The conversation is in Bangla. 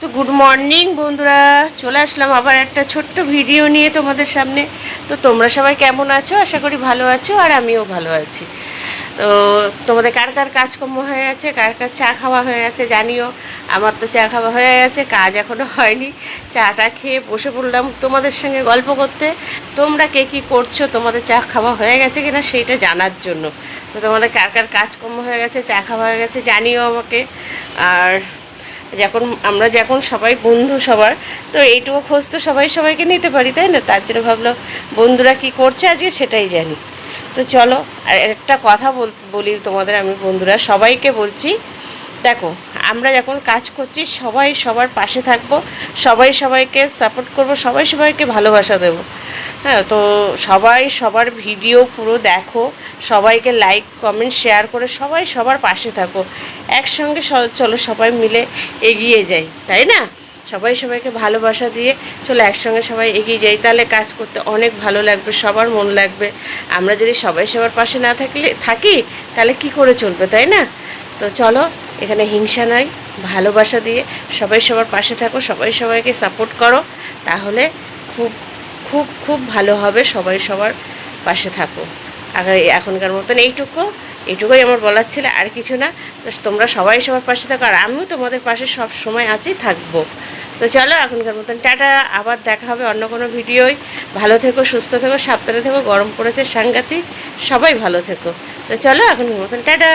তো গুড মর্নিং বন্ধুরা, চলে আসলাম আবার একটা ছোট্ট ভিডিও নিয়ে তোমাদের সামনে। তো তোমরা সবাই কেমন আছো? আশা করি ভালো আছো, আর আমিও ভালো আছি। তো তোমাদের কার কার কাজকর্ম হয়ে গেছে, কার কার চা খাওয়া হয়ে গেছে জানিও। আমার তো চা খাওয়া হয়ে গেছে, কাজ এখনও হয়নি। চাটা খেয়ে বসে পড়লাম তোমাদের সঙ্গে গল্প করতে। তোমরা কে কী করছো, তোমাদের চা খাওয়া হয়ে গেছে কিনা সেইটা জানার জন্য। তো তোমাদের কার কার কাজকর্ম হয়ে গেছে, চা খাওয়া হয়ে গেছে জানিও আমাকে। আর যখন সবাই বন্ধু সবার, তো এইটুকু খোঁজ তো সবাই সবাইকে নিতে পারি, তাই না? তার জন্য ভাবলাম বন্ধুরা কি করছে আজকে সেটাই জানি। তো চলো, আর একটা কথা বলি তোমাদের, আমি বন্ধুরা সবাইকে বলছি, দেখো আমরা যখন কাজ করছি সবাই সবার পাশে থাকবো, সবাই সবাইকে সাপোর্ট করব, সবাই সবাইকে ভালোবাসা দেবো। হ্যাঁ, তো সবাই সবার ভিডিও পুরো দেখো, সবাইকে লাইক কমেন্ট শেয়ার করে সবাই সবার পাশে থাকো। একসঙ্গে চলো সবাই মিলে এগিয়ে যাই, তাই না? সবাই সবাইকে ভালোবাসা দিয়ে চলো একসঙ্গে সবাই এগিয়ে যাই, তাহলে কাজ করতে অনেক ভালো লাগবে, সবার মন লাগবে। আমরা যদি সবাই সবার পাশে না থাকি তাহলে কি করে চলবে, তাই না? তো চলো, এখানে হিংসা নয়, ভালোবাসা দিয়ে সবাই সবার পাশে থাকো, সবাই সবাইকে সাপোর্ট করো, তাহলে খুব খুব খুব ভালো হবে। সবাই সবার পাশে থাকো। এখনকার মতন এইটুকুই আমার বলার ছিল, আর কিছু না। তো তোমরা সবাই সবার পাশে থাকো, আর আমিও তোমাদের পাশে সব সময় আছি, থাকবো। তো চলো, এখনকার মতন টাটা। আবার দেখা হবে অন্য কোনো ভিডিওয়। ভালো থেকো, সুস্থ থেকো, সাবধানে থেকো, গরম পড়েছে সাংঘাতিক, সবাই ভালো থেকো। তো চলো, এখনকার মতন টাটা।